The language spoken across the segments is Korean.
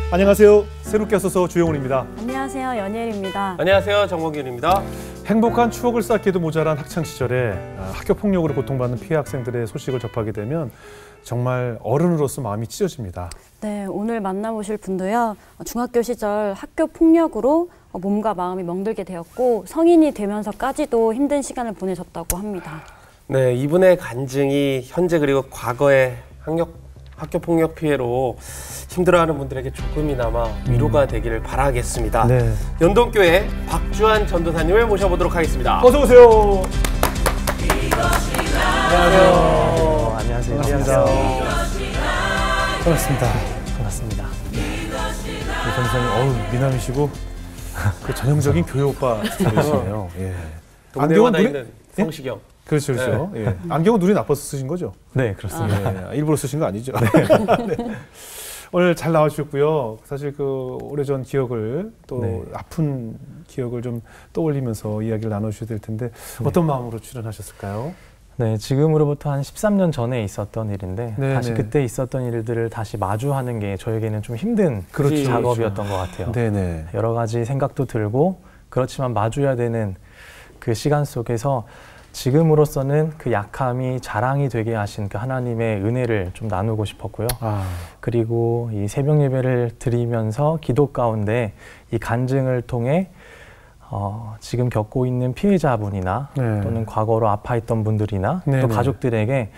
안녕하세요. 새롭게 써서 주영훈입니다. 안녕하세요. 연예일입니다. 안녕하세요. 정몽균입니다. 행복한 추억을 쌓기에도 모자란 학창시절에 학교 폭력으로 고통받는 피해 학생들의 소식을 접하게 되면 정말 어른으로서 마음이 찢어집니다. 네, 오늘 만나보실 분도요. 중학교 시절 학교 폭력으로 몸과 마음이 멍들게 되었고 성인이 되면서까지도 힘든 시간을 보내셨다고 합니다. 네, 이분의 간증이 현재 그리고 과거의 학교 폭력 피해로 힘들어하는 분들에게 조금이나마 위로가 되기를 바라겠습니다. 네. 연동교회 박주한 전도사님을 모셔보도록 하겠습니다. 어서 오세요. 안녕하세요. 안녕하세요. 반갑습니다. 반갑습니다. 반갑습니다. 전도사님, 미남이시고 그 전형적인 교회 오빠 스타일이시네요. 예. 동네마다 있는 성시경. 그렇죠, 그렇죠. 네. 예. 안경은 눈이 나빠서 쓰신 거죠? 네, 그렇습니다. 예. 일부러 쓰신 거 아니죠? 네. 오늘 잘 나와주셨고요. 사실 그 오래전 기억을 또 아픈 기억을 좀 떠올리면서 이야기를 나눠주셔야 될 텐데 어떤 마음으로 출연하셨을까요? 네, 지금으로부터 한 13년 전에 있었던 일인데 다시 그때 있었던 일들을 다시 마주하는 게 저에게는 좀 힘든 작업이었던 것 같아요. 네네. 여러 가지 생각도 들고 그렇지만 마주해야 되는 그 시간 속에서 지금으로서는 그 약함이 자랑이 되게 하신 그 하나님의 은혜를 좀 나누고 싶었고요. 그리고 이 새벽 예배를 드리면서 기도 가운데 이 간증을 통해 지금 겪고 있는 피해자분이나 또는 과거로 아파했던 분들이나 또 가족들에게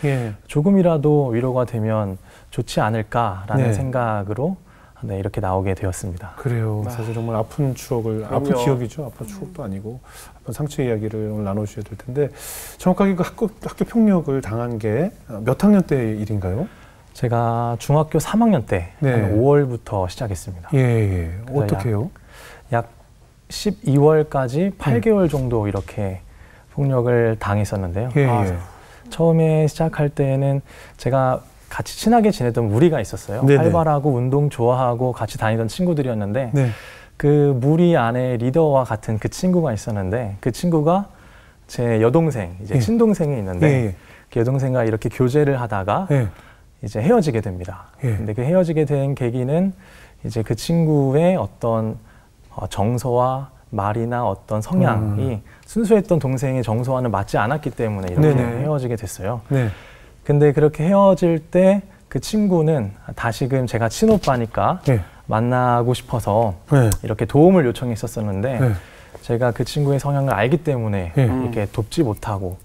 조금이라도 위로가 되면 좋지 않을까라는 생각으로 이렇게 나오게 되었습니다. 그래요. 사실 정말 아픈 추억을, 아픈 기억이죠. 아픈 추억도 아니고 아픈 상처 이야기를 오늘 나눠주셔야 될 텐데 정확하게 그 학교 폭력을 당한 게 몇 학년 때 일인가요? 제가 중학교 3학년 때 한 5월부터 시작했습니다. 예. 어떻게요? 약 12월까지 8개월 정도 이렇게 폭력을 당했었는데요. 처음에 시작할 때는 제가 같이 친하게 지내던 무리가 있었어요. 활발하고 운동 좋아하고 같이 다니던 친구들이었는데 그 무리 안에 리더와 같은 그 친구가 있었는데 그 친구가 제 여동생, 이제 친동생이 있는데 그 여동생과 이렇게 교제를 하다가 이제 헤어지게 됩니다. 근데 그 헤어지게 된 계기는 이제 그 친구의 어떤 정서와 말이나 어떤 성향이 순수했던 동생의 정서와는 맞지 않았기 때문에 이렇게 헤어지게 됐어요. 근데 그렇게 헤어질 때 그 친구는 다시금 제가 친오빠니까 만나고 싶어서 이렇게 도움을 요청했었는데 제가 그 친구의 성향을 알기 때문에 이렇게 돕지 못하고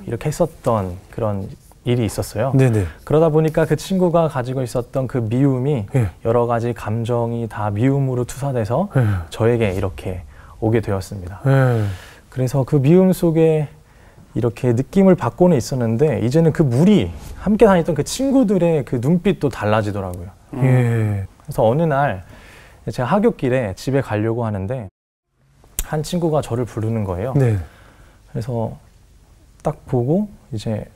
이렇게 했었던 그런 일이 있었어요. 그러다 보니까 그 친구가 가지고 있었던 그 미움이 여러 가지 감정이 다 미움으로 투사돼서 저에게 이렇게 오게 되었습니다. 그래서 그 미움 속에 이렇게 느낌을 받고는 있었는데 이제는 그 무리 함께 다녔던 그 친구들의 그 눈빛도 달라지더라고요. 그래서 어느 날 제가 하굣길에 집에 가려고 하는데 한 친구가 저를 부르는 거예요. 그래서 딱 보고 이제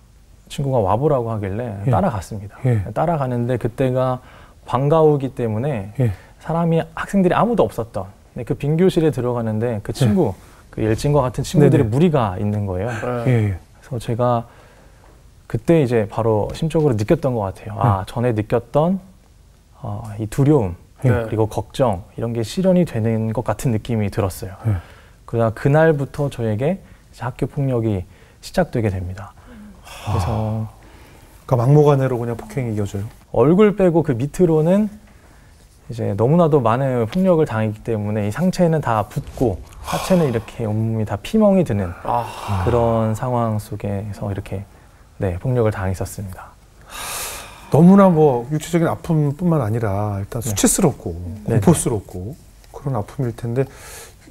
친구가 와보라고 하길래 따라갔습니다. 따라가는데 그때가 방과후이기 때문에 사람이 학생들이 아무도 없었던 그 빈 교실에 들어가는데 그 친구 그 일진과 같은 친구들의 무리가 있는 거예요. 그래서 제가 그때 이제 바로 심적으로 느꼈던 것 같아요. 전에 느꼈던 이 두려움 그리고 걱정 이런 게 실현이 되는 것 같은 느낌이 들었어요. 그러다 그날부터 저에게 이제 학교 폭력이 시작되게 됩니다. 그래서 그러니까 막무가내로 그냥 폭행이 이어져요? 얼굴 빼고 그 밑으로는 이제 너무나도 많은 폭력을 당했기 때문에 이 상체는 다 붓고 하체는 이렇게 온몸이 다 피멍이 드는 그런 상황 속에서 이렇게 폭력을 당했었습니다. 너무나 뭐 육체적인 아픔뿐만 아니라 일단 수치스럽고 공포스럽고 그런 아픔일 텐데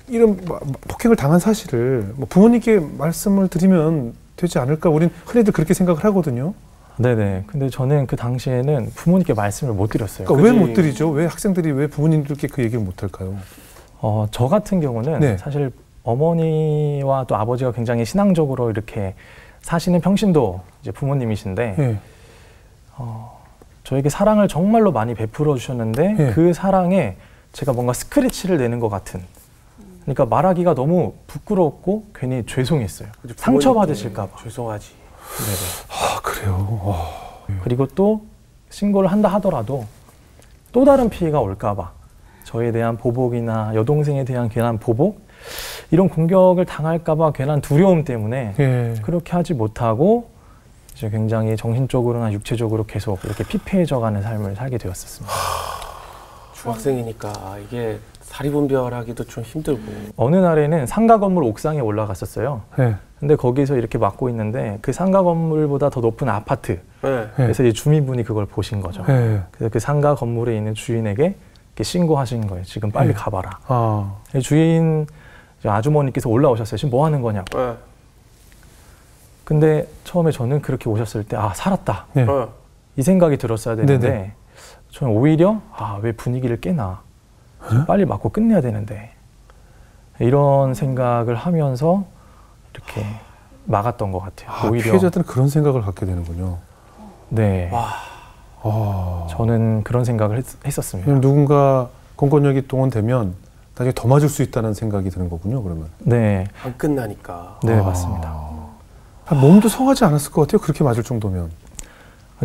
이런 폭행을 당한 사실을 뭐 부모님께 말씀을 드리면 되지 않을까? 우린 흔히들 그렇게 생각을 하거든요. 근데 저는 그 당시에는 부모님께 말씀을 못 드렸어요. 그러니까 왜 못 드리죠? 왜 학생들이 왜 부모님들께 그 얘기를 못 할까요? 저 같은 경우는 사실 어머니와 또 아버지가 굉장히 신앙적으로 이렇게 사시는 평신도 이제 부모님이신데 저에게 사랑을 정말로 많이 베풀어 주셨는데 그 사랑에 제가 뭔가 스크래치를 내는 것 같은 그러니까 말하기가 너무 부끄럽고 괜히 죄송했어요. 상처받으실까 봐. 죄송하지. 그래요? 그리고 또 신고를 한다 하더라도 또 다른 피해가 올까 봐 저에 대한 보복이나 여동생에 대한 괜한 보복 이런 공격을 당할까봐 괜한 두려움 때문에 예. 그렇게 하지 못하고 이제 굉장히 정신적으로나 육체적으로 계속 이렇게 피폐해져가는 삶을 살게 되었었습니다. 중학생이니까 이게 사리분별하기도 좀 힘들고. 어느 날에는 상가 건물 옥상에 올라갔었어요. 예. 근데 거기서 이렇게 맡고 있는데 그 상가 건물보다 더 높은 아파트. 네. 그래서 이제 주민분이 그걸 보신 거죠. 예. 그래서 그 상가 건물에 있는 주인에게 이렇게 신고하신 거예요. 지금 빨리 가봐라. 아. 주인 아주머니께서 올라오셨어요. 지금 뭐 하는 거냐고. 네. 근데 처음에 저는 그렇게 오셨을 때 아 살았다. 예. 네. 이 생각이 들었어야 되는데 네네. 저는 오히려 왜 분위기를 깨나. 빨리 맞고 끝내야 되는데 이런 생각을 하면서 이렇게 막았던 것 같아요. 오히려 피해자들은 그런 생각을 갖게 되는군요. 네, 와. 저는 그런 생각을 했었습니다. 왜냐면 누군가 공권력이 동원되면 나중에 더 맞을 수 있다는 생각이 드는 거군요. 그러면. 네, 안 끝나니까. 네 맞습니다. 몸도 성하지 않았을 것 같아요. 그렇게 맞을 정도면.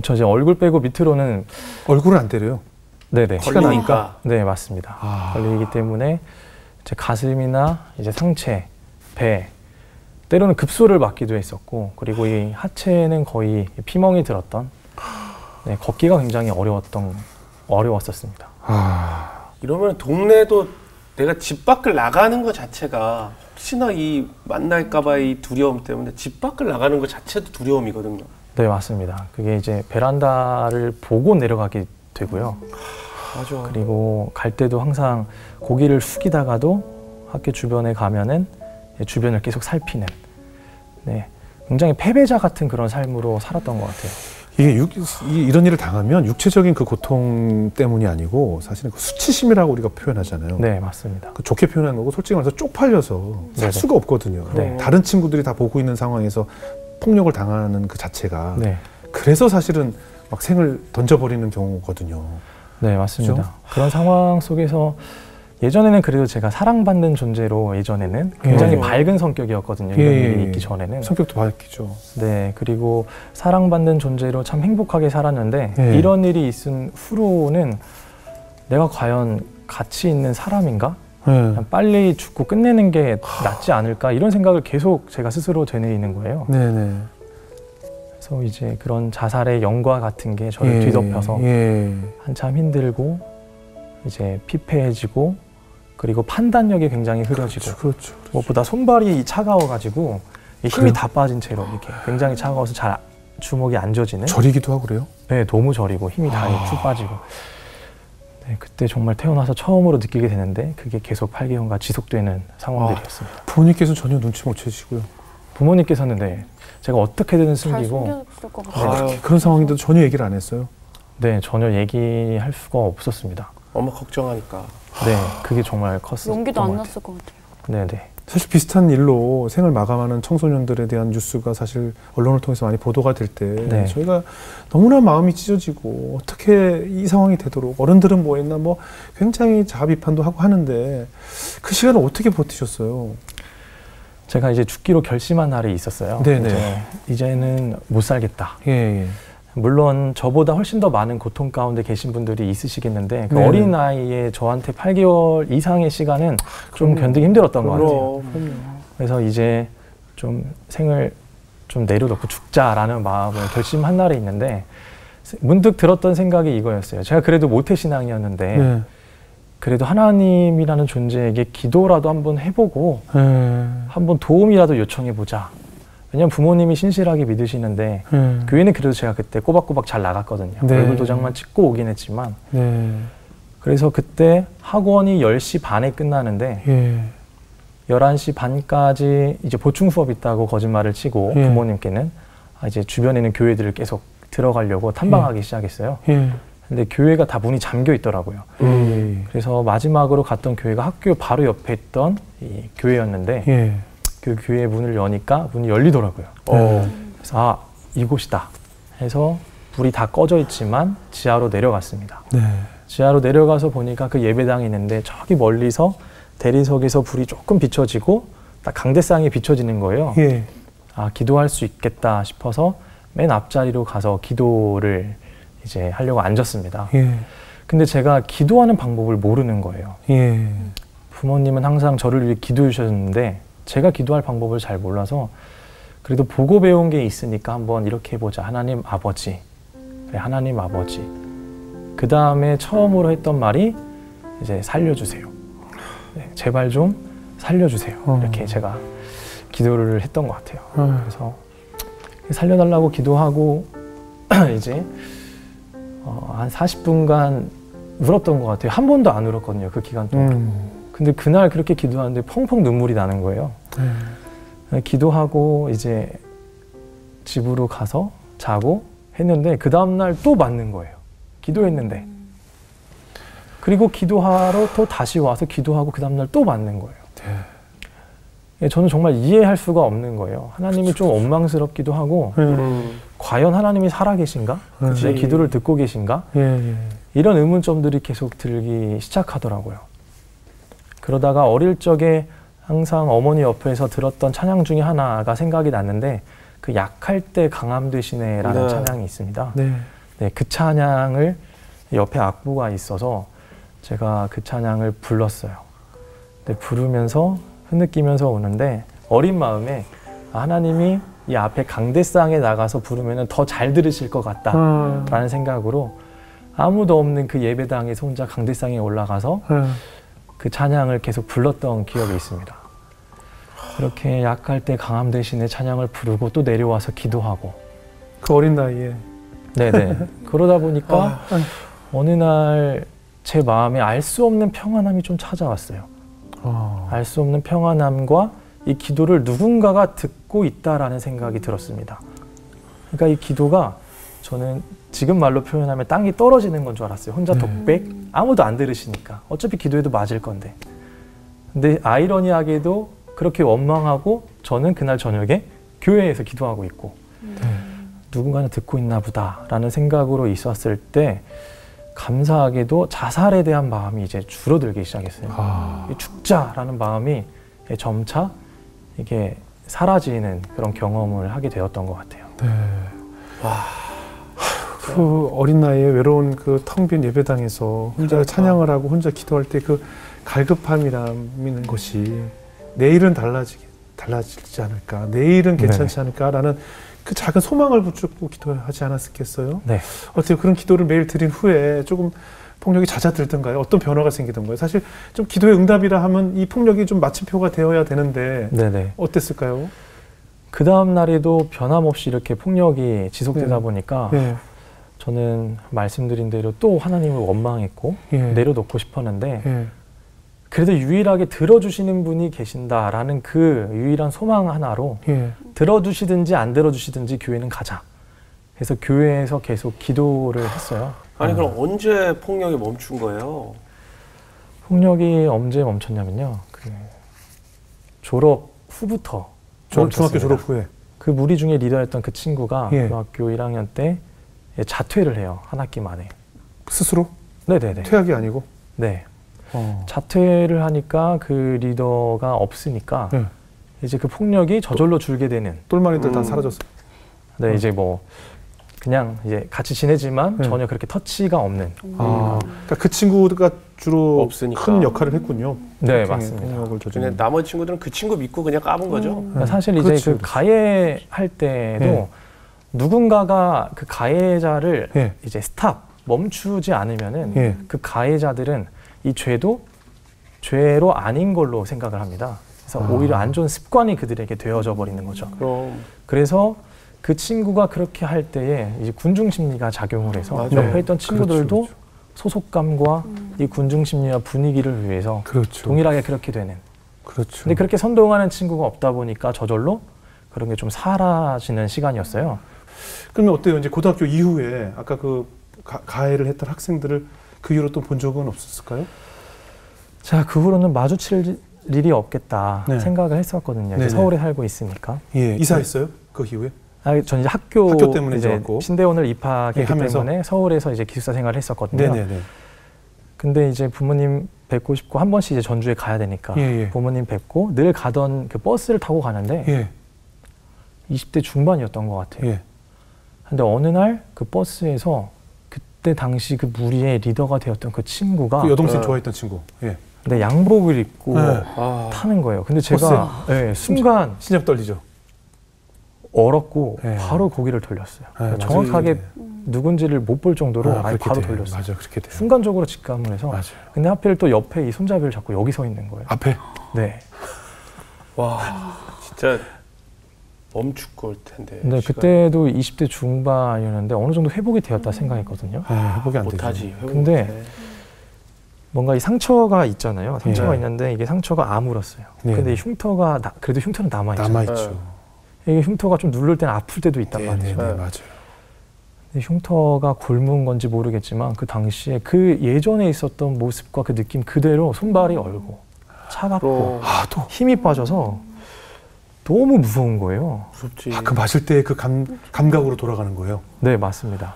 저 이제 얼굴 빼고 밑으로는 얼굴은 안 때려요. 네네 티가 나니까. 네 맞습니다. 걸리기 때문에 이제 가슴이나 이제 상체, 배 때로는 급소를 맞기도 했었고 그리고 이 하체는 거의 피멍이 들었던 네, 걷기가 굉장히 어려웠었습니다. 이러면 동네도 내가 집 밖을 나가는 것 자체가 혹시나 이 만날까봐 이 두려움 때문에 집 밖을 나가는 것 자체도 두려움이거든요. 네 맞습니다. 그게 이제 베란다를 보고 내려가게 되고요. 맞아. 그리고 갈 때도 항상 고개를 숙이다가도 학교 주변에 가면은 주변을 계속 살피는 네, 굉장히 패배자 같은 그런 삶으로 살았던 것 같아요. 이게 이런 일을 당하면 육체적인 그 고통 때문이 아니고 사실은 그 수치심이라고 우리가 표현하잖아요. 네 맞습니다. 그 좋게 표현한 거고 솔직히 말해서 쪽팔려서 살 네네. 수가 없거든요. 네. 다른 친구들이 다 보고 있는 상황에서 폭력을 당하는 그 자체가 네, 그래서 사실은 막 생을 던져버리는 경우거든요. 네 맞습니다. 그죠? 그런 상황 속에서 예전에는 그래도 제가 사랑받는 존재로 예전에는 굉장히 예. 밝은 성격이었거든요. 예, 이런 예, 일이 예. 있기 전에는. 성격도 밝히죠. 네, 그리고 사랑받는 존재로 참 행복하게 살았는데 예. 이런 일이 있은 후로는 내가 과연 가치 있는 사람인가? 예. 그냥 빨리 죽고 끝내는 게 낫지 않을까? 이런 생각을 계속 제가 스스로 되뇌이는 거예요. 네네. 그래서 이제 그런 자살의 영과 같은 게 저를 예. 뒤덮여서 예. 한참 힘들고 이제 피폐해지고 그리고 판단력이 굉장히 흐려지고 그렇죠. 무엇보다 손발이 차가워가지고 힘이 그래요? 다 빠진 채로 이렇게 굉장히 차가워서 잘 주먹이 안 져지는. 저리기도 하고 그래요? 네, 너무 저리고 힘이 다 쭉 빠지고. 네, 그때 정말 태어나서 처음으로 느끼게 되는데 그게 계속 8개월간 지속되는 상황들이었습니다. 부모님께서는 전혀 눈치 못 채시고요. 부모님께서는 네, 제가 어떻게든 잘 숨기고 숨겼을 것 같아요. 아유, 그런 상황인데도 전혀 얘기를 안 했어요. 네, 전혀 얘기할 수가 없었습니다. 엄마 걱정하니까. 네, 그게 정말 컸었던 용기도 안 것 같아요. 났을 것 같아요. 네, 네. 사실 비슷한 일로 생을 마감하는 청소년들에 대한 뉴스가 사실 언론을 통해서 많이 보도가 될 때 네. 저희가 너무나 마음이 찢어지고 어떻게 이 상황이 되도록 어른들은 뭐 했나 뭐 굉장히 자아 비판도 하고 하는데 그 시간을 어떻게 버티셨어요? 제가 이제 죽기로 결심한 날이 있었어요. 네네. 이제는 못 살겠다. 예, 예. 물론 저보다 훨씬 더 많은 고통 가운데 계신 분들이 있으시겠는데 그 네. 어린 나이에 저한테 8개월 이상의 시간은 좀 그럼요. 견디기 힘들었던 것 같아요. 그럼. 그래서 이제 좀 생을 좀 내려놓고 죽자라는 마음을 결심한 날이 있는데 문득 들었던 생각이 이거였어요. 제가 그래도 모태신앙이었는데 네. 그래도 하나님이라는 존재에게 기도라도 한번 해보고 네. 한번 도움이라도 요청해보자. 왜냐면 부모님이 신실하게 믿으시는데 네. 교회는 그래도 제가 그때 꼬박꼬박 잘 나갔거든요. 네. 얼굴 도장만 찍고 오긴 했지만 네. 그래서 그때 학원이 10시 반에 끝나는데 예. 11시 반까지 이제 보충 수업 있다고 거짓말을 치고 예. 부모님께는 이제 주변에 있는 교회들을 계속 들어가려고 탐방하기 시작했어요. 예. 근데 교회가 다 문이 잠겨 있더라고요. 예. 그래서 마지막으로 갔던 교회가 학교 바로 옆에 있던 이 교회였는데 예. 그 교회 문을 여니까 문이 열리더라고요. 그래서 이곳이다 해서 불이 다 꺼져 있지만 지하로 내려갔습니다. 네. 지하로 내려가서 보니까 그 예배당이 있는데 저기 멀리서 대리석에서 불이 조금 비춰지고 딱 강대상이 비춰지는 거예요. 예. 기도할 수 있겠다 싶어서 맨 앞자리로 가서 기도를 이제 하려고 앉았습니다. 예. 근데 제가 기도하는 방법을 모르는 거예요. 예. 부모님은 항상 저를 위해 기도해 주셨는데 제가 기도할 방법을 잘 몰라서 그래도 보고 배운 게 있으니까 한번 이렇게 해보자. 하나님 아버지. 그래, 하나님 아버지. 그 다음에 처음으로 했던 말이 이제 살려주세요. 네, 제발 좀 살려주세요. 이렇게 제가 기도를 했던 것 같아요. 그래서 살려달라고 기도하고 이제 한 40분간 울었던 것 같아요. 한 번도 안 울었거든요. 그 기간 동안. 근데 그날 그렇게 기도하는데 펑펑 눈물이 나는 거예요. 기도하고 이제 집으로 가서 자고 했는데 그 다음날 또 맞는 거예요. 기도했는데. 그리고 기도하러 또 다시 와서 기도하고 그 다음날 또 맞는 거예요. 네. 저는 정말 이해할 수가 없는 거예요. 하나님이 좀 원망스럽기도 하고 과연 하나님이 살아계신가? 내 기도를 듣고 계신가? 이런 의문점들이 계속 들기 시작하더라고요. 그러다가 어릴 적에 항상 어머니 옆에서 들었던 찬양 중에 하나가 생각이 났는데 그 약할 때 강함 되시네라는 찬양이 있습니다. 네, 그 찬양을 옆에 악보가 있어서 제가 그 찬양을 불렀어요. 근데 부르면서 흐느끼면서 오는데 어린 마음에 하나님이 이 앞에 강대상에 나가서 부르면 더 잘 들으실 것 같다라는 생각으로 아무도 없는 그 예배당에서 혼자 강대상에 올라가서 그 찬양을 계속 불렀던 기억이 있습니다. 그렇게 약할 때 강함 대신에 찬양을 부르고 또 내려와서 기도하고 그 어린 나이에 네네 그러다 보니까 어느 날 제 마음에 알 수 없는 평안함이 좀 찾아왔어요. 알 수 없는 평안함과 이 기도를 누군가가 듣고 있다라는 생각이 들었습니다. 그러니까 이 기도가 저는 지금 말로 표현하면 땅이 떨어지는 건 줄 알았어요. 혼자 독백, 아무도 안 들으시니까. 어차피 기도해도 맞을 건데. 근데 아이러니하게도 그렇게 원망하고 저는 그날 저녁에 교회에서 기도하고 있고 누군가는 듣고 있나 보다라는 생각으로 있었을 때 감사하게도 자살에 대한 마음이 이제 줄어들기 시작했어요. 죽자라는 마음이 점차 이게 사라지는 그런 경험을 하게 되었던 것 같아요. 네. 와. 그 어린 나이에 외로운 그 텅 빈 예배당에서 혼자 찬양을 하고 혼자 기도할 때 그 갈급함이라는 것이 내일은 달라지지 않을까, 내일은 괜찮지 않을까라는 그 작은 소망을 붙잡고 기도하지 않았겠어요? 네. 어떻게 그런 기도를 매일 드린 후에 조금 폭력이 잦아들던가요? 어떤 변화가 생기던가요? 사실 좀 기도의 응답이라 하면 이 폭력이 좀 마침표가 되어야 되는데 네네. 어땠을까요? 그 다음 날에도 변함없이 이렇게 폭력이 지속되다 보니까 저는 말씀드린 대로 또 하나님을 원망했고 내려놓고 싶었는데 그래도 유일하게 들어주시는 분이 계신다라는 그 유일한 소망 하나로 들어주시든지 안 들어주시든지 교회는 가자. 그래서 교회에서 계속 기도를 했어요. 아니 그럼 언제 폭력이 멈춘 거예요? 폭력이 언제 멈췄냐면요. 그 졸업 후부터 중학교 졸업 후에 그 무리 중에 리더였던 그 친구가 중학교 1학년 때 자퇴를 해요. 한 학기 만에. 스스로? 네네네. 퇴학이 아니고? 네. 자퇴를 하니까 그 리더가 없으니까 이제 그 폭력이 저절로 줄게 되는. 똘마니들 다 사라졌어요. 네, 이제 뭐 그냥 이제 같이 지내지만 전혀 그렇게 터치가 없는. 그러니까 그 친구가 주로 없으니까. 큰 역할을 했군요. 네, 맞습니다. 근데 나머지 친구들은 그 친구 믿고 그냥 까본 거죠. 그러니까 사실 이제 그렇죠. 그 가해할 때도 누군가가 그 가해자를 이제 스탑 멈추지 않으면은 그 가해자들은 이 죄도 죄로 아닌 걸로 생각을 합니다. 그래서 오히려 안 좋은 습관이 그들에게 되어져 버리는 거죠. 그래서 그 친구가 그렇게 할 때에 이제 군중 심리가 작용을 해서 옆에 있던 친구들도 그렇죠. 소속감과 이 군중 심리와 분위기를 위해서 동일하게 그렇게 되는. 근데 그렇게 선동하는 친구가 없다 보니까 저절로 그런 게 좀 사라지는 시간이었어요. 그러면 어때요? 이제 고등학교 이후에 아까 그 가해를 했던 학생들을 그 이후로 또 본 적은 없었을까요? 자, 그 후로는 마주칠 일이 없겠다 생각을 했었거든요. 이제 서울에 살고 있으니까. 이사했어요? 그 이후에? 전 이제 학교 때문에 이제 신대원을 입학했기 때문에 서울에서 이제 기숙사 생활을 했었거든요. 근데 이제 부모님 뵙고 싶고 한 번씩 이제 전주에 가야 되니까 부모님 뵙고 늘 가던 그 버스를 타고 가는데 20대 중반이었던 것 같아요. 근데 어느 날 그 버스에서 그때 당시 그 무리의 리더가 되었던 그 친구가 그 여동생 좋아했던 친구. 예. 근데 양복을 입고 네. 타는 거예요. 근데 제가 순간 심장 떨리죠. 얼었고 네. 바로 고개를 돌렸어요. 네, 정확하게 맞아요. 누군지를 못 볼 정도로 아예 그렇게 바로 돼요. 돌렸어요. 맞아요, 그렇게 돼요. 순간적으로 직감을 해서. 맞아요. 근데 하필 또 옆에 이 손잡이를 잡고 여기 서 있는 거예요. 앞에. 네. 와, 진짜 멈추고 올 텐데. 근데 그때도 20대 중반이었는데 어느 정도 회복이 되었다 생각했거든요. 네, 회복이 안 되죠. 못하지. 근데 뭔가 이 상처가 있잖아요. 상처가 네. 있는데 이게 상처가 아물었어요. 네. 근데 이 흉터가 그래도 흉터는 남아있죠. 남아있죠. 이게 흉터가 좀 누를 때는 아플 때도 있단 네, 말이죠. 네, 맞아요. 근데 흉터가 곪은 건지 모르겠지만 그 당시에 그 예전에 있었던 모습과 그 느낌 그대로 손발이 얼고 차갑고 또 힘이 빠져서 너무 무서운 거예요. 무섭지. 그 마실 때 그 감각으로 돌아가는 거예요. 네, 맞습니다.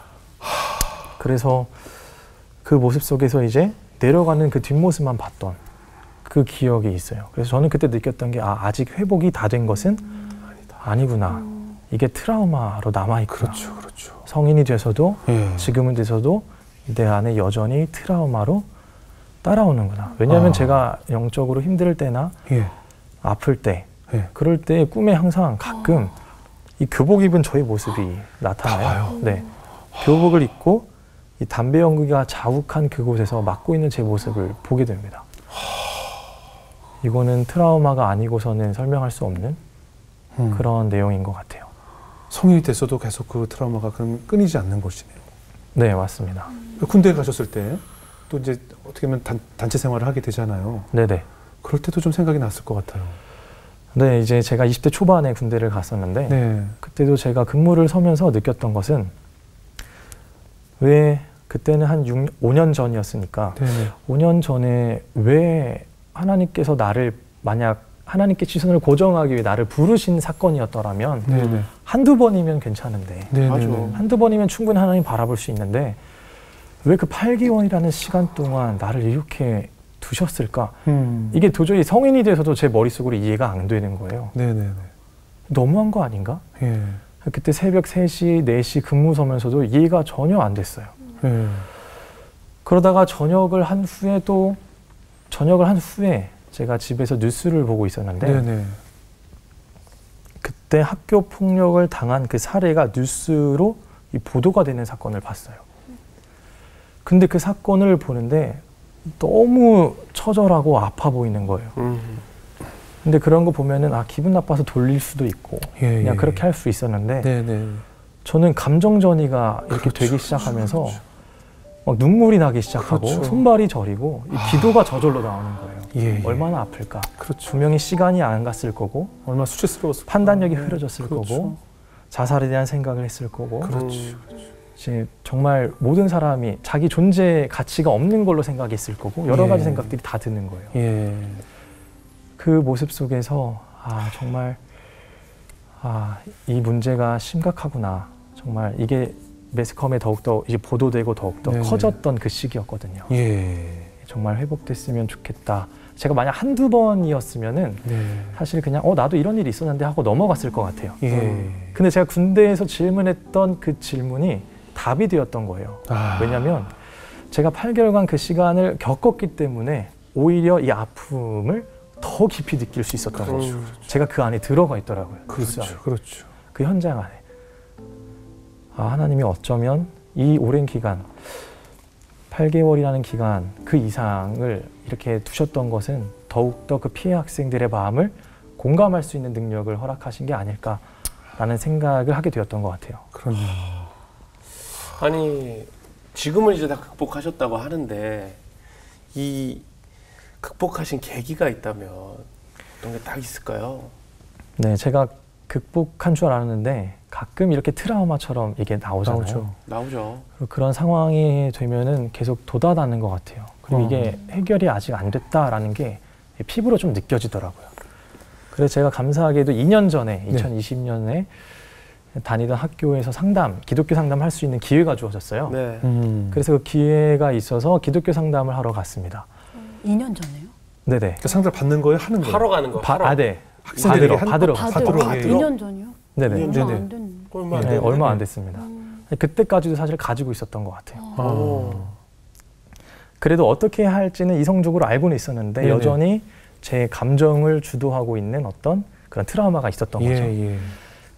그래서 그 모습 속에서 이제 내려가는 그 뒷모습만 봤던 그 기억이 있어요. 그래서 저는 그때 느꼈던 게 아직 회복이 다 된 것은 아니구나. 이게 트라우마로 남아있구나. 그렇죠, 그렇죠. 성인이 돼서도 예. 지금은 돼서도 내 안에 여전히 트라우마로 따라오는구나. 왜냐하면 제가 영적으로 힘들 때나 예. 아플 때 예. 그럴 때 꿈에 항상 가끔 이 교복 입은 저의 모습이 나타나요. 나와요? 네. 교복을 입고 이 담배 연기가 자욱한 그곳에서 맡고 있는 제 모습을 보게 됩니다. 이거는 트라우마가 아니고서는 설명할 수 없는 그런 내용인 것 같아요. 성인이 됐어도 계속 그 트라우마가 그럼 끊이지 않는 것이네요. 네, 맞습니다. 군대에 가셨을 때 또 이제 어떻게 보면 단체 생활을 하게 되잖아요. 네네. 그럴 때도 좀 생각이 났을 것 같아요. 네, 이제 제가 20대 초반에 군대를 갔었는데 네. 그때도 제가 근무를 서면서 느꼈던 것은 왜 그때는 한 5년 전이었으니까 네. 5년 전에 왜 하나님께서 나를 만약 하나님께 시선을 고정하기 위해 나를 부르신 사건이었더라면 네. 한두 번이면 괜찮은데 네. 맞아. 한두 번이면 충분히 하나님 바라볼 수 있는데 왜 그 8개월이라는 시간 동안 나를 이렇게 두셨을까? 이게 도저히 성인이 돼서도 제 머릿속으로 이해가 안 되는 거예요. 네네. 너무한 거 아닌가? 예. 그때 새벽 3시, 4시 근무 서면서도 이해가 전혀 안 됐어요. 예. 그러다가 저녁을 한 후에 제가 집에서 뉴스를 보고 있었는데 네네. 그때 학교 폭력을 당한 그 사례가 뉴스로 이 보도가 되는 사건을 봤어요. 근데 그 사건을 보는데 너무 처절하고 아파 보이는 거예요. 근데 그런 거 보면은 기분 나빠서 돌릴 수도 있고 그냥 그렇게 할 수 있었는데 네네. 저는 감정전이가 이렇게 되기 시작하면서 막 눈물이 나기 시작하고 그렇죠. 손발이 저리고 이 기도가 저절로 나오는 거예요. 예. 얼마나 아플까. 그렇죠. 분명히 시간이 안 갔을 거고 얼마나 수치스러웠을까. 판단력이 흐려졌을 그렇죠. 거고 자살에 대한 생각을 했을 거고 그렇죠. 이제 정말 모든 사람이 자기 존재 가치가 없는 걸로 생각했을 거고 여러 가지 생각들이 다 드는 거예요. 예. 그 모습 속에서 정말 이 문제가 심각하구나. 정말 이게 매스컴에 더욱더 이제 보도되고 더욱더 네네. 커졌던 그 시기였거든요. 예. 정말 회복됐으면 좋겠다. 제가 만약 한두 번이었으면은 네. 사실 그냥 나도 이런 일이 있었는데 하고 넘어갔을 것 같아요. 예. 근데 제가 군대에서 질문했던 그 질문이 답이 되었던 거예요. 왜냐하면 제가 8개월간 그 시간을 겪었기 때문에 오히려 이 아픔을 더 깊이 느낄 수 있었던 거죠. 제가 그 안에 들어가 있더라고요. 그렇죠. 그렇죠. 그 현장 안에. 하나님이 어쩌면 이 오랜 기간 8개월이라는 기간 그 이상을 이렇게 두셨던 것은 더욱더 그 피해 학생들의 마음을 공감할 수 있는 능력을 허락하신 게 아닐까라는 생각을 하게 되었던 것 같아요. 그럼요. 아니 지금은 이제 다 극복하셨다고 하는데 이 극복하신 계기가 있다면 어떤 게 딱 있을까요? 네, 제가 극복한 줄 알았는데 가끔 이렇게 트라우마처럼 이게 나오잖아요. 나오죠. 그리고 그런 상황이 되면은 계속 도달하는 것 같아요. 그리고 이게 해결이 아직 안 됐다라는 게 피부로 좀 느껴지더라고요. 그래서 제가 감사하게도 2년 전에 2020년에 다니던 학교에서 기독교 상담 할 수 있는 기회가 주어졌어요. 네. 그래서 그 기회가 있어서 기독교 상담을 하러 갔습니다. 2년 전에요? 네네. 그러니까 상담 받는 거예요, 하는 거예요? 하러 가는 거. 네. 학생들에게 받으러. 받으러. 2년 전이요? 네네. 얼마 안 됐네. 얼마 안 네, 됐는데. 얼마 안 됐습니다. 그때까지도 사실 가지고 있었던 것 같아요. 오. 그래도 어떻게 할지는 이성적으로 알고는 있었는데 네네. 여전히 제 감정을 주도하고 있는 어떤 그런 트라우마가 있었던 거죠. 예.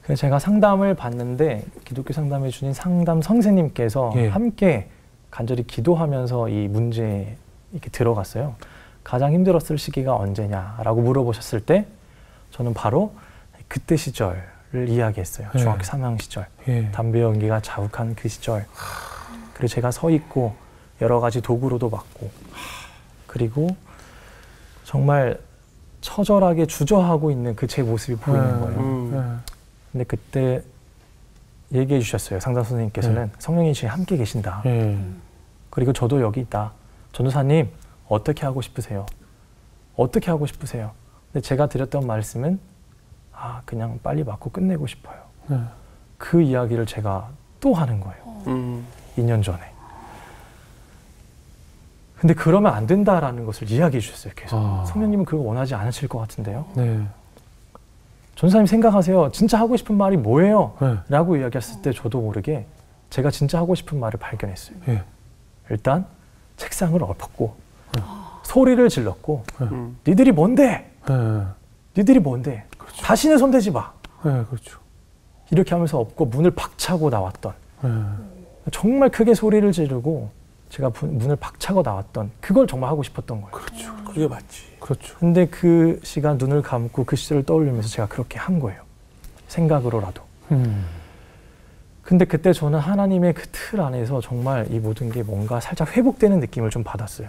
그래서 제가 상담을 받는데 기독교 상담해 주신 상담 선생님께서 예. 함께 간절히 기도하면서 이 문제에 이렇게 들어갔어요. 가장 힘들었을 시기가 언제냐라고 물어보셨을 때 저는 바로 그때 시절을 이야기했어요. 예. 중학교 3학년 시절. 예. 담배 연기가 자욱한 그 시절. 그리고 제가 서 있고 여러 가지 도구로도 맞고 그리고 정말 처절하게 주저하고 있는 그 제 모습이 보이는 거예요. 근데 그때 얘기해 주셨어요. 상담 선생님께서는 성령이 지금 함께 계신다. 그리고 저도 여기 있다. 전도사님 어떻게 하고 싶으세요? 어떻게 하고 싶으세요? 근데 제가 드렸던 말씀은 그냥 빨리 맞고 끝내고 싶어요. 그 이야기를 제가 또 하는 거예요. 2년 전에. 근데 그러면 안 된다라는 것을 이야기해 주셨어요. 계속. 성령님은 그걸 원하지 않으실 것 같은데요. 네. 전사님 생각하세요. 진짜 하고 싶은 말이 뭐예요? 네. 라고 이야기했을 때 저도 모르게 제가 진짜 하고 싶은 말을 발견했어요. 예. 일단 책상을 엎었고 소리를 질렀고 니들이 뭔데? 니들이 뭔데? 그렇죠. 다시는 손대지 마. 그렇죠. 이렇게 하면서 엎고 문을 박차고 나왔던 정말 크게 소리를 지르고 제가 문을 박차고 나왔던 그걸 정말 하고 싶었던 거예요. 그렇죠. 그게 맞지. 그렇죠. 근데 그 시간 눈을 감고 그 시절을 떠올리면서 제가 그렇게 한 거예요. 생각으로라도. 근데 그때 저는 하나님의 그 틀 안에서 정말 이 모든 게 뭔가 살짝 회복되는 느낌을 좀 받았어요.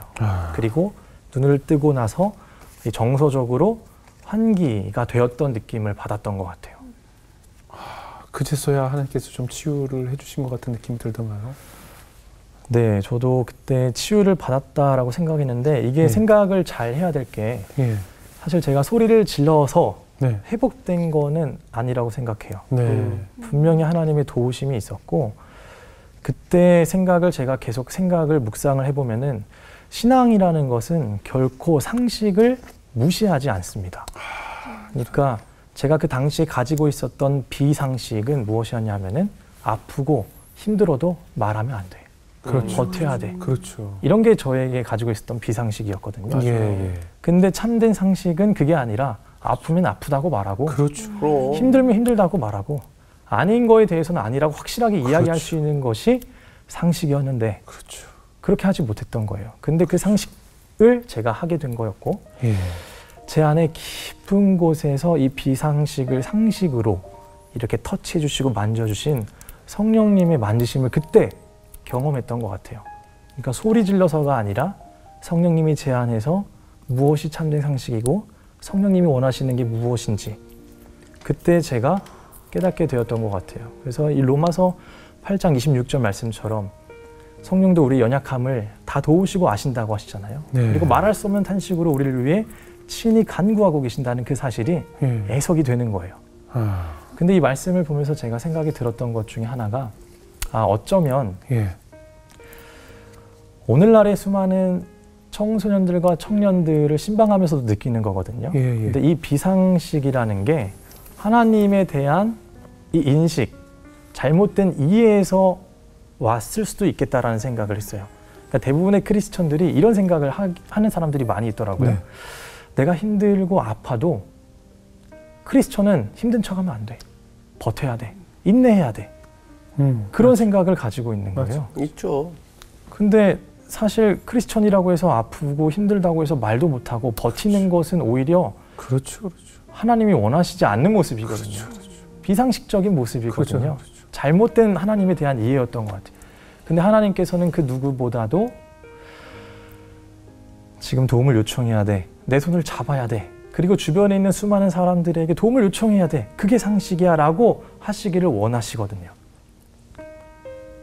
그리고 눈을 뜨고 나서 정서적으로 환기가 되었던 느낌을 받았던 것 같아요. 그제서야 하나님께서 좀 치유를 해주신 것 같은 느낌이 들던가요? 네, 저도 그때 치유를 받았다라고 생각했는데 이게 생각을 잘 해야 될 게 사실 제가 소리를 질러서 회복된 거는 아니라고 생각해요. 분명히 하나님의 도우심이 있었고 그때 생각을 제가 계속 생각을 묵상을 해보면은 신앙이라는 것은 결코 상식을 무시하지 않습니다. 그러니까 제가 그 당시에 가지고 있었던 비상식은 무엇이었냐면은 아프고 힘들어도 말하면 안 돼. 그렇죠. 버텨야 돼. 그렇죠. 이런 게 저에게 가지고 있었던 비상식이었거든요. 예. 근데 참된 상식은 그게 아니라 아프면 아프다고 말하고 그렇죠. 힘들면 힘들다고 말하고 아닌 거에 대해서는 아니라고 확실하게 이야기할 수 있는 것이 상식이었는데 그렇죠. 그렇게 하지 못했던 거예요. 근데 그 상식을 제가 하게 된 거였고 제 안에 깊은 곳에서 이 비상식을 상식으로 이렇게 터치해 주시고 만져주신 성령님의 만지심을 그때 경험했던 것 같아요. 그러니까 소리 질러서가 아니라 성령님이 제 안에서 무엇이 참된 상식이고 성령님이 원하시는 게 무엇인지 그때 제가 깨닫게 되었던 것 같아요. 그래서 이 로마서 8장 26절 말씀처럼 성령도 우리 연약함을 다 도우시고 아신다고 하시잖아요. 그리고 말할 수 없는 탄식으로 우리를 위해 친히 간구하고 계신다는 그 사실이 애석이 되는 거예요. 근데 이 말씀을 보면서 제가 생각이 들었던 것 중에 하나가 어쩌면 오늘날의 수많은 청소년들과 청년들을 신방하면서도 느끼는 거거든요. 근데 이 비상식이라는 게 하나님에 대한 이 인식, 잘못된 이해에서 왔을 수도 있겠다라는 생각을 했어요. 그러니까 대부분의 크리스천들이 이런 생각을 하는 사람들이 많이 있더라고요. 내가 힘들고 아파도 크리스천은 힘든 척하면 안 돼. 버텨야 돼. 인내해야 돼. 그런 생각을 가지고 있는 거예요. 있죠. 근데 사실 크리스천이라고 해서 아프고 힘들다고 해서 말도 못하고 버티는 것은 오히려 하나님이 원하시지 않는 모습이거든요. 비상식적인 모습이거든요. 잘못된 하나님에 대한 이해였던 것 같아요. 근데 하나님께서는 그 누구보다도 지금 도움을 요청해야 돼. 내 손을 잡아야 돼. 그리고 주변에 있는 수많은 사람들에게 도움을 요청해야 돼. 그게 상식이야 라고 하시기를 원하시거든요.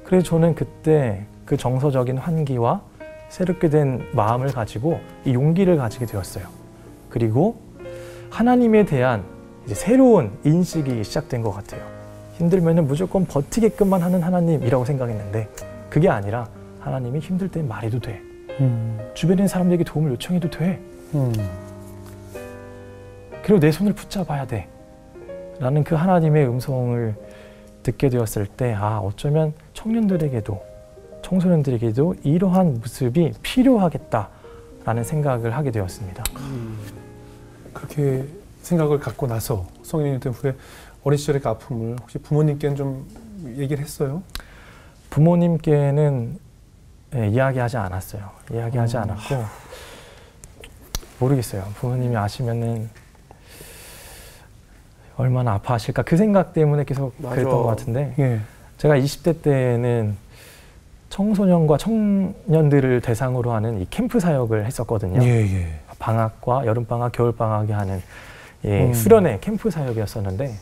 그래서 저는 그때 그 정서적인 환기와 새롭게 된 마음을 가지고 이 용기를 가지게 되었어요. 그리고 하나님에 대한 이제 새로운 인식이 시작된 것 같아요. 힘들면은 무조건 버티게끔만 하는 하나님이라고 생각했는데 그게 아니라 하나님이 힘들 땐 말해도 돼. 주변에 있는 사람들에게 도움을 요청해도 돼. 그리고 내 손을 붙잡아야 돼. 라는 그 하나님의 음성을 듣게 되었을 때 어쩌면 청년들에게도 청소년들에게도 이러한 모습이 필요하겠다라는 생각을 하게 되었습니다. 그렇게 생각을 갖고 나서 성인이 된 후에 어린 시절의 그 아픔을 혹시 부모님께는 좀 얘기를 했어요? 부모님께는 이야기하지 않았어요. 이야기하지 않았고 모르겠어요. 부모님이 아시면은 얼마나 아파하실까 그 생각 때문에 계속 그랬던 것 같은데 예. 제가 20대 때는 청소년과 청년들을 대상으로 하는 이 캠프 사역을 했었거든요. 예. 방학과 여름방학, 겨울방학에 하는 수련회 캠프 사역이었었는데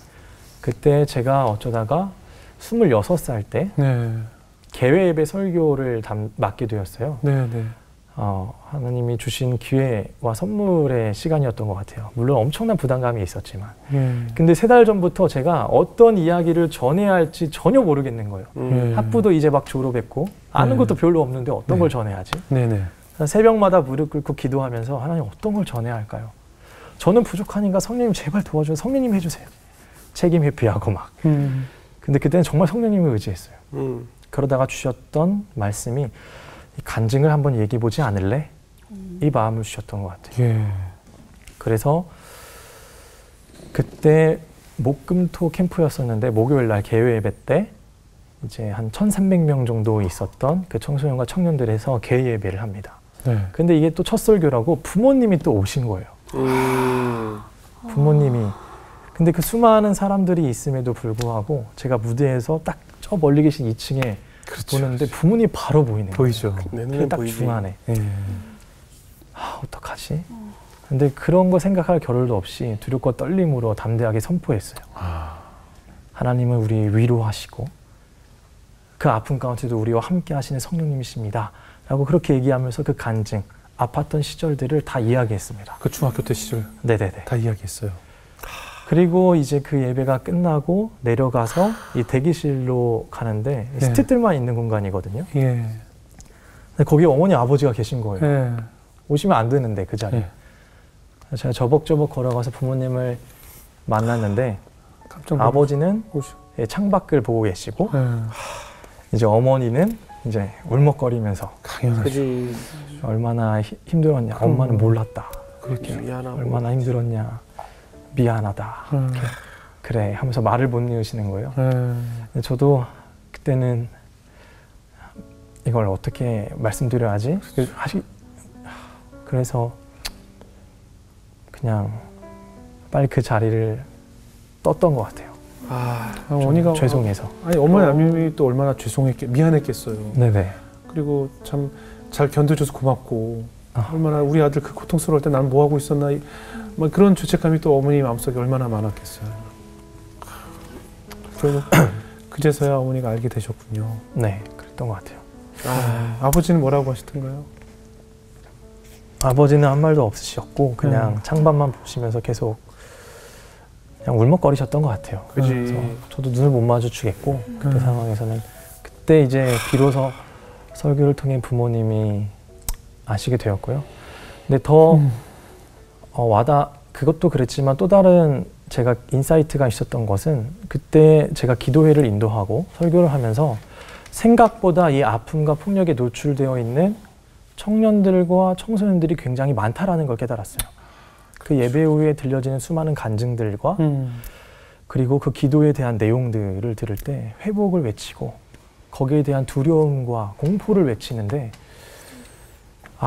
그때 제가 어쩌다가 26살 때 네. 개회 예배 설교를 맡게 되었어요. 네. 하나님이 주신 기회와 선물의 시간이었던 것 같아요. 물론 엄청난 부담감이 있었지만. 근데 3달 전부터 제가 어떤 이야기를 전해야 할지 전혀 모르겠는 거예요. 학부도 이제 막 졸업했고 아는 것도 별로 없는데 어떤 걸 전해야 하지? 새벽마다 무릎 꿇고 기도하면서 하나님 어떤 걸 전해야 할까요? 저는 부족하니까 성령님 제발 도와줘요. 성령님 해주세요. 책임 회피하고 막. 근데 그때는 정말 성령님을 의지했어요. 그러다가 주셨던 말씀이 간증을 한번 얘기해보지 않을래? 이 마음을 주셨던 것 같아요. 그래서 그때 목금토 캠프였었는데 목요일 날 개회 예배 때 이제 한 1,300명 정도 있었던 그 청소년과 청년들에서 개회 예배를 합니다. 근데 이게 또 첫 설교라고 부모님이 또 오신 거예요. 부모님이. 근데 그 수많은 사람들이 있음에도 불구하고 제가 무대에서 딱 저 멀리 계신 2층에 보는데 부모님이 바로 보이는 거예요. 보이죠. 딱 중간에. 어떡하지? 근데 그런 거 생각할 겨를도 없이 두렵고 떨림으로 담대하게 선포했어요. 하나님은 우리 위로하시고 그 아픔 가운데도 우리와 함께 하시는 성령님이십니다. 라고 그렇게 얘기하면서 그 간증, 아팠던 시절들을 다 이야기했습니다. 그 중학교 때 시절 네네네. 다 이야기했어요. 그리고 이제 그 예배가 끝나고 내려가서 이 대기실로 가는데 스태프들만 있는 공간이거든요. 근데 거기에 어머니 아버지가 계신 거예요. 오시면 안 되는데 그 자리에. 제가 저벅저벅 걸어가서 부모님을 만났는데 아버지는 창밖을 보고 계시고 이제 어머니는 이제 울먹거리면서 당연하지. 얼마나 힘들었냐. 엄마는 몰랐다. 그렇게 얼마나 힘들었냐. 미안하다. 그래 하면서 말을 못 이으시는 거예요. 저도 그때는 이걸 어떻게 말씀드려야지? 그래서 그냥 빨리 그 자리를 떴던 것 같아요. 어머니가 죄송해서. 아니 어머니 또 얼마나 미안했겠어요. 네네. 그리고 참 잘 견뎌줘서 고맙고 얼마나 우리 아들 그 고통스러울 때 난 뭐 하고 있었나 막 그런 죄책감이 또 어머니 마음속에 얼마나 많았겠어요. 그리고 그제서야 어머니가 알게 되셨군요. 네, 그랬던 것 같아요. 아버지는 뭐라고 하시던가요? 아버지는 한 말도 없으셨고 그냥 창밖만 보시면서 계속 그냥 울먹거리셨던 것 같아요. 그래서 저도 눈을 못 마주치겠고 그때 상황에서는 그때 이제 비로소 설교를 통해 부모님이 아시게 되었고요. 근데 더 그것도 그랬지만 또 다른 제가 인사이트가 있었던 것은 그때 제가 기도회를 인도하고 설교를 하면서 생각보다 이 아픔과 폭력에 노출되어 있는 청년들과 청소년들이 굉장히 많다라는 걸 깨달았어요. 그 예배 후에 들려지는 수많은 간증들과 그리고 그 기도에 대한 내용들을 들을 때 회복을 외치고 거기에 대한 두려움과 공포를 외치는데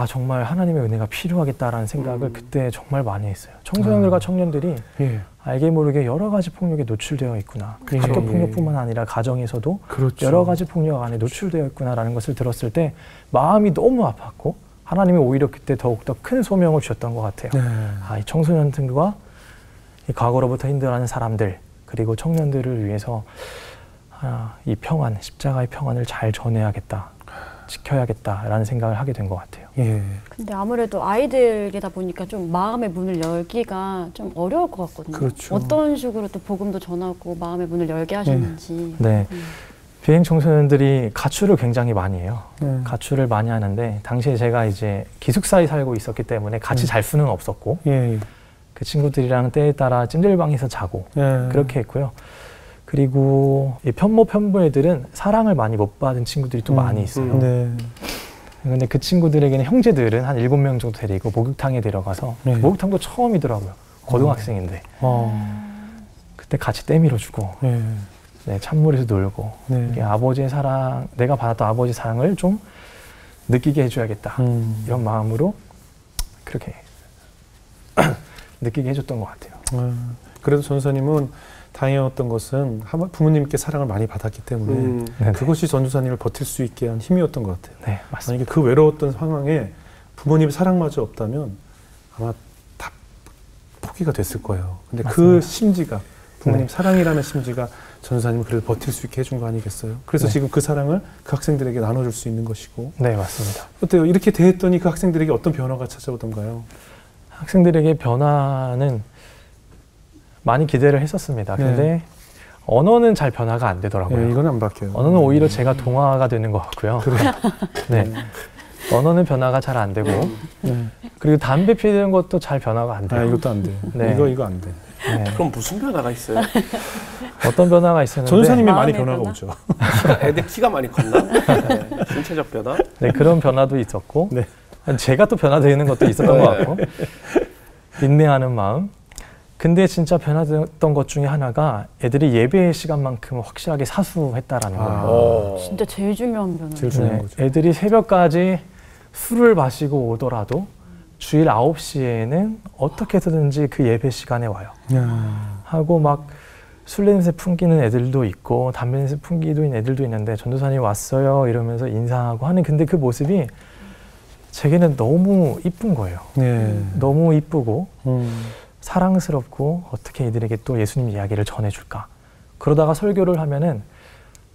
정말 하나님의 은혜가 필요하겠다라는 생각을 그때 정말 많이 했어요. 청소년들과 청년들이 알게 모르게 여러 가지 폭력에 노출되어 있구나. 학교 폭력뿐만 아니라 가정에서도 여러 가지 폭력 안에 노출되어 있구나라는 것을 들었을 때 마음이 너무 아팠고 하나님이 오히려 그때 더욱더 큰 소명을 주셨던 것 같아요. 이 청소년들과 이 과거로부터 힘들어하는 사람들 그리고 청년들을 위해서 이 평안, 십자가의 평안을 잘 전해야겠다. 지켜야겠다라는 생각을 하게 된 것 같아요. 근데 아무래도 아이들이다 보니까 좀 마음의 문을 열기가 좀 어려울 것 같거든요. 그렇죠. 어떤 식으로 또 복음도 전하고 마음의 문을 열게 하셨는지. 네. 비행 청소년들이 가출을 굉장히 많이 해요. 가출을 많이 하는데 당시에 제가 이제 기숙사에 살고 있었기 때문에 같이 잘 수는 없었고 그 친구들이랑 때에 따라 찜질방에서 자고 그렇게 했고요. 그리고 이 편모 애들은 사랑을 많이 못 받은 친구들이 또 많이 있어요. 네. 근데 그 친구들에게는 형제들은 한 7명 정도 데리고 목욕탕에 데려가서 네. 목욕탕도 처음이더라고요. 고등학생인데. 그때 같이 때밀어주고 네. 네, 찬물에서 놀고 네. 이게 아버지의 사랑, 내가 받았던 아버지 사랑을 좀 느끼게 해줘야겠다. 이런 마음으로 그렇게 느끼게 해줬던 것 같아요. 그래도 전도사님은 다행이었던 것은 부모님께 사랑을 많이 받았기 때문에 그것이 전도사님을 버틸 수 있게 한 힘이었던 것 같아요. 네, 맞습니다. 만약에 그 외로웠던 상황에 부모님의 사랑마저 없다면 아마 다 포기가 됐을 거예요. 근데 맞습니다. 그 심지가 부모님 사랑이라는 심지가 전도사님을 그래도 버틸 수 있게 해준 거 아니겠어요? 그래서 지금 그 사랑을 그 학생들에게 나눠줄 수 있는 것이고. 네, 맞습니다. 어때요? 이렇게 대했더니 그 학생들에게 어떤 변화가 찾아오던가요? 학생들에게 변화는 많이 기대를 했었습니다. 근데 언어는 잘 변화가 안 되더라고요. 네, 이건 안 바뀌어요. 언어는 오히려 제가 동화가 되는 것 같고요. 네. 언어는 변화가 잘 안 되고 그리고 담배 피우는 것도 잘 변화가 안 돼요. 이것도 안 돼. 네. 이거 안 돼. 네. 그럼 무슨 변화가 있어요? 어떤 변화가 있었는데 전도사님이 많이 마음의 변화가 변화? 오죠. 애들 키가 많이 컸나? 네. 신체적 변화? 네, 그런 변화도 있었고 네. 제가 또 변화되는 것도 있었던 것 같고 인내하는 마음. 근데 진짜 변화됐던 것 중에 하나가 애들이 예배 시간만큼 확실하게 사수했다라는 거예요. 진짜 제일 중요한 변화. 제일 중요한 거죠. 애들이 새벽까지 술을 마시고 오더라도 주일 9시에는 어떻게 해서든지 그 예배 시간에 와요. 하고 막 술 냄새 풍기는 애들도 있고 담배 냄새 풍기도 있는 애들도 있는데 전도사님 왔어요 이러면서 인사하고 하는 근데 그 모습이 제게는 너무 이쁜 거예요. 너무 이쁘고 사랑스럽고 어떻게 이들에게 또 예수님 이야기를 전해줄까. 그러다가 설교를 하면은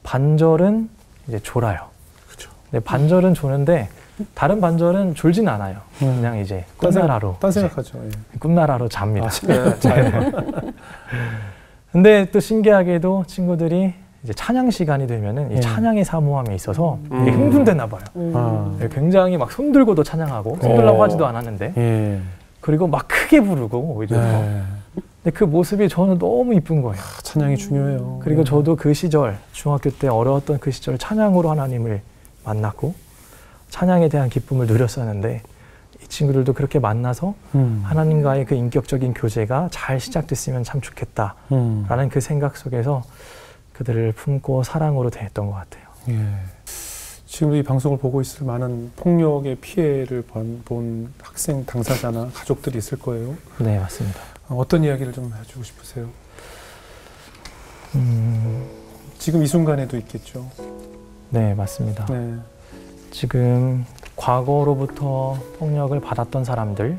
반절은 이제 졸아요. 그렇죠. 근데 반절은 조는데 다른 반절은 졸진 않아요. 그냥 이제 꿈나라로. 딴 생각하죠. 꿈나라로 잡니다. 잘. 근데 또 신기하게도 친구들이 이제 찬양 시간이 되면은 이 찬양의 사모함에 있어서 이게 흥분되나 봐요. 굉장히 막 손들고도 찬양하고 손들라고 하지도 않았는데 그리고 막 크게 부르고 오히려 근데 그 모습이 저는 너무 이쁜 거예요. 찬양이 중요해요. 그리고 저도 그 시절 중학교 때 어려웠던 그 시절 찬양으로 하나님을 만났고 찬양에 대한 기쁨을 누렸었는데 이 친구들도 그렇게 만나서 하나님과의 그 인격적인 교제가 잘 시작됐으면 참 좋겠다라는 그 생각 속에서 그들을 품고 사랑으로 대했던 것 같아요. 지금 이 방송을 보고 있을 많은 폭력의 피해를 본 학생 당사자나 가족들이 있을 거예요. 네, 맞습니다. 어떤 이야기를 좀 해주고 싶으세요? 지금 이 순간에도 있겠죠. 네, 맞습니다. 네. 지금 과거로부터 폭력을 받았던 사람들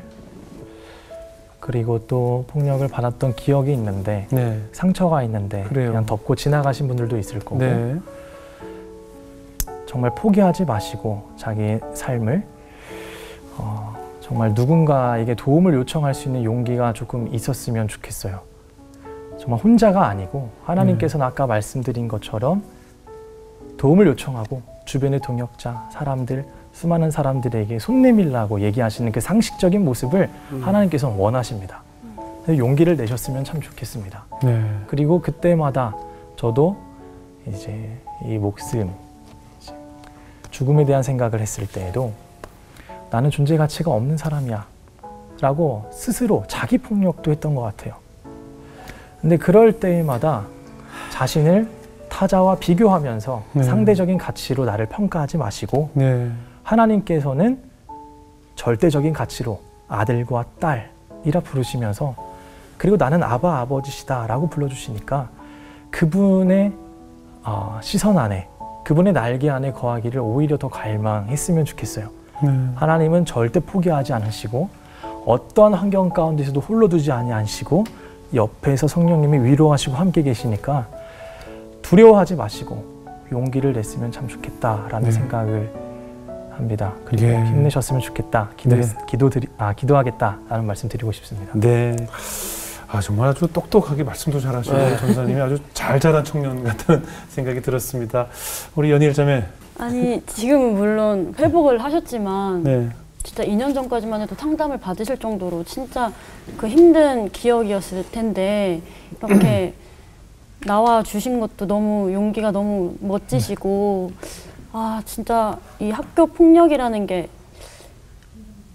그리고 또 폭력을 받았던 기억이 있는데 상처가 있는데 그냥 덮고 지나가신 분들도 있을 거고 정말 포기하지 마시고 자기의 삶을 정말 누군가에게 도움을 요청할 수 있는 용기가 조금 있었으면 좋겠어요. 정말 혼자가 아니고 하나님께서는 아까 말씀드린 것처럼 도움을 요청하고 주변의 동역자, 사람들, 수많은 사람들에게 손 내밀라고 얘기하시는 그 상식적인 모습을 하나님께서는 원하십니다. 용기를 내셨으면 참 좋겠습니다. 그리고 그때마다 저도 이제 이 목숨, 죽음에 대한 생각을 했을 때에도 나는 존재 가치가 없는 사람이야 라고 스스로 자기 폭력도 했던 것 같아요. 근데 그럴 때마다 자신을 타자와 비교하면서 상대적인 가치로 나를 평가하지 마시고 하나님께서는 절대적인 가치로 아들과 딸이라 부르시면서 그리고 나는 아바 아버지시다 라고 불러주시니까 그분의 시선 안에 그분의 날개 안에 거하기를 오히려 더 갈망했으면 좋겠어요. 하나님은 절대 포기하지 않으시고 어떠한 환경 가운데서도 홀로 두지 아니하시고 옆에서 성령님이 위로하시고 함께 계시니까 두려워하지 마시고 용기를 냈으면 참 좋겠다라는 생각을 합니다. 그리고 힘내셨으면 좋겠다. 기도하겠다라는 말씀 드리고 싶습니다. 네. 정말 아주 똑똑하게 말씀도 잘하시고 전사님이 아주 잘 자란 청년 같은 생각이 들었습니다. 우리 연일 자매. 아니 지금은 물론 회복을 하셨지만 진짜 2년 전까지만 해도 상담을 받으실 정도로 진짜 그 힘든 기억이었을 텐데 이렇게 나와 주신 것도 너무 용기가 너무 멋지시고 아 진짜 이 학교 폭력이라는 게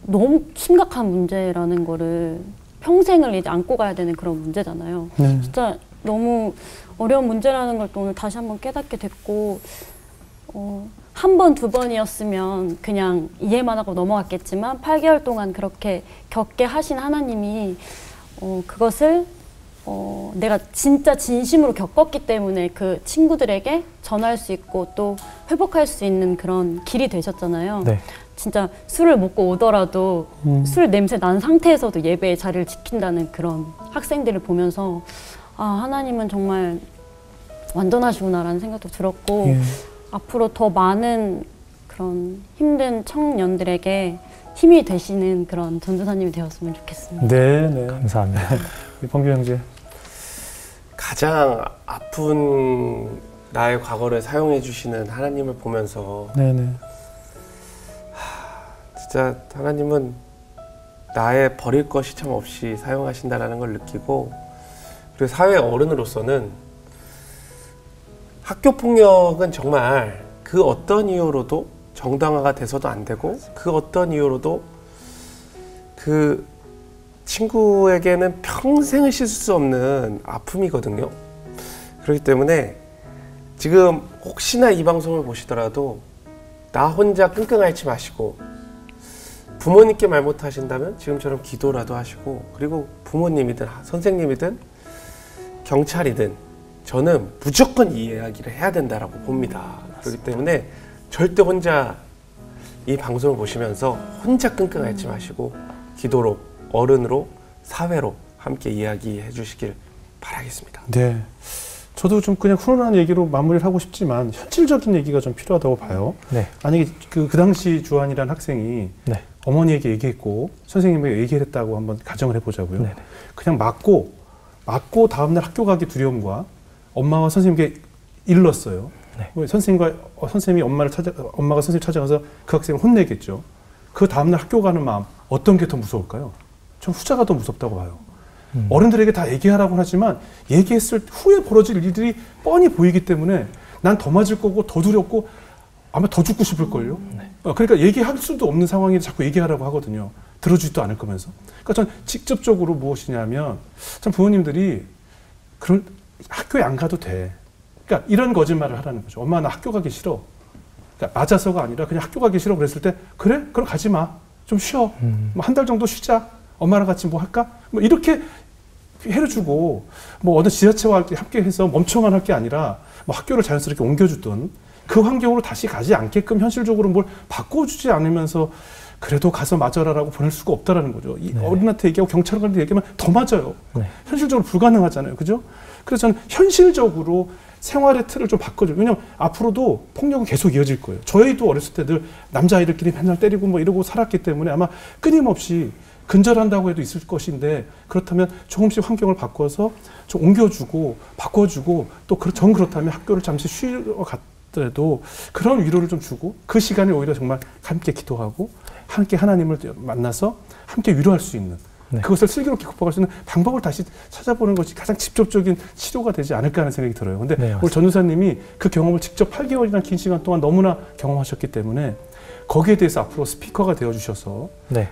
너무 심각한 문제라는 거를 평생을 이제 안고 가야 되는 그런 문제잖아요. 진짜 너무 어려운 문제라는 걸 또 오늘 다시 한번 깨닫게 됐고 한 번, 두 번이었으면 그냥 이해만 하고 넘어갔겠지만 8개월 동안 그렇게 겪게 하신 하나님이 그것을 내가 진짜 진심으로 겪었기 때문에 그 친구들에게 전할 수 있고 또 회복할 수 있는 그런 길이 되셨잖아요. 네. 진짜 술을 먹고 오더라도 술 냄새 난 상태에서도 예배의 자리를 지킨다는 그런 학생들을 보면서 아 하나님은 정말 완전하시구나라는 생각도 들었고 앞으로 더 많은 그런 힘든 청년들에게 힘이 되시는 그런 전도사님이 되었으면 좋겠습니다. 네. 감사합니다. 범규 형제. 가장 아픈 나의 과거를 사용해 주시는 하나님을 보면서 네네. 진짜 하나님은 나의 버릴 것이 참 없이 사용하신다라는 걸 느끼고 그리고 사회 어른으로서는 학교 폭력은 정말 그 어떤 이유로도 정당화가 돼서도 안 되고 그 어떤 이유로도 그 친구에게는 평생을 씻을 수 없는 아픔이거든요. 그렇기 때문에 지금 혹시나 이 방송을 보시더라도 나 혼자 끙끙 앓지 마시고 부모님께 말 못하신다면 지금처럼 기도라도 하시고 그리고 부모님이든 선생님이든 경찰이든 저는 무조건 이 이야기를 해야 된다라고 봅니다. 그렇기 때문에 절대 혼자 이 방송을 보시면서 혼자 끙끙 앓지 마시고 기도로 어른으로 사회로 함께 이야기해 주시길 바라겠습니다. 네. 저도 좀 그냥 훈훈한 얘기로 마무리를 하고 싶지만 현실적인 얘기가 좀 필요하다고 봐요. 네. 만약에 그 당시 주한이라는 학생이 네. 어머니에게 얘기했고 선생님에게 얘기를 했다고 한번 가정을 해보자고요. 네네. 그냥 맞고 다음날 학교 가기 두려움과 엄마와 선생님께 일렀어요. 네. 선생님이 엄마가 선생님 찾아가서 그 학생을 혼내겠죠. 그 다음날 학교 가는 마음 어떤 게 더 무서울까요? 전 후자가 더 무섭다고 봐요. 어른들에게 다 얘기하라고 하지만 얘기했을 후에 벌어질 일들이 뻔히 보이기 때문에 난 더 맞을 거고 더 두렵고 아마 더 죽고 싶을걸요. 네. 그러니까 얘기할 수도 없는 상황에 자꾸 얘기하라고 하거든요. 들어주지도 않을 거면서. 그러니까 전 직접적으로 무엇이냐면 참 부모님들이 그런 학교에 안 가도 돼. 그러니까 이런 거짓말을 하라는 거죠. 엄마 나 학교 가기 싫어. 그러니까 맞아서가 아니라 그냥 학교 가기 싫어 그랬을 때 그래? 그럼 가지 마. 좀 쉬어. 뭐 한 달 정도 쉬자. 엄마랑 같이 뭐 할까? 뭐 이렇게 해를 주고 뭐 어느 지자체와 함께 해서 멈춰만 할 게 아니라 뭐 학교를 자연스럽게 옮겨주든 그 환경으로 다시 가지 않게끔 현실적으로 뭘 바꿔주지 않으면서 그래도 가서 맞아라라고 보낼 수가 없다라는 거죠. 이 네. 어른한테 얘기하고 경찰관한테 얘기하면 더 맞아요. 네. 현실적으로 불가능하잖아요. 그죠? 그래서 저는 현실적으로 생활의 틀을 좀 바꿔줘요. 왜냐면 앞으로도 폭력은 계속 이어질 거예요. 저희도 어렸을 때 늘 남자아이들끼리 맨날 때리고 뭐 이러고 살았기 때문에 아마 끊임없이 근절한다고 해도 있을 것인데 그렇다면 조금씩 환경을 바꿔서 좀 옮겨주고 바꿔주고 또 그렇다면 학교를 잠시 쉬러 갔더라도 그런 위로를 좀 주고 그 시간에 오히려 정말 함께 기도하고 함께 하나님을 만나서 함께 위로할 수 있는 네. 그것을 슬기롭게 극복할 수 있는 방법을 다시 찾아보는 것이 가장 직접적인 치료가 되지 않을까 하는 생각이 들어요. 근데 네, 오늘 전도사님이 그 경험을 직접 8개월이나 긴 시간 동안 너무나 경험하셨기 때문에 거기에 대해서 앞으로 스피커가 되어주셔서 네.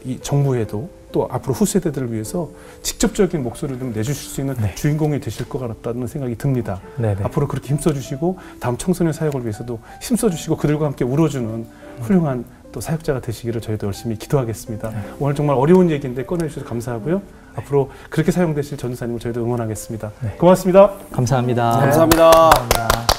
이 정부에도 또 앞으로 후세대들을 위해서 직접적인 목소리를 좀 내주실 수 있는 네. 주인공이 되실 것 같다는 생각이 듭니다. 네네. 앞으로 그렇게 힘써주시고 다음 청소년 사역을 위해서도 힘써주시고 그들과 함께 울어주는 훌륭한 또 사역자가 되시기를 저희도 열심히 기도하겠습니다. 네. 오늘 정말 어려운 얘기인데 꺼내주셔서 감사하고요. 앞으로 그렇게 사용되실 전도사님을 저희도 응원하겠습니다. 네. 고맙습니다. 감사합니다. 감사합니다. 감사합니다.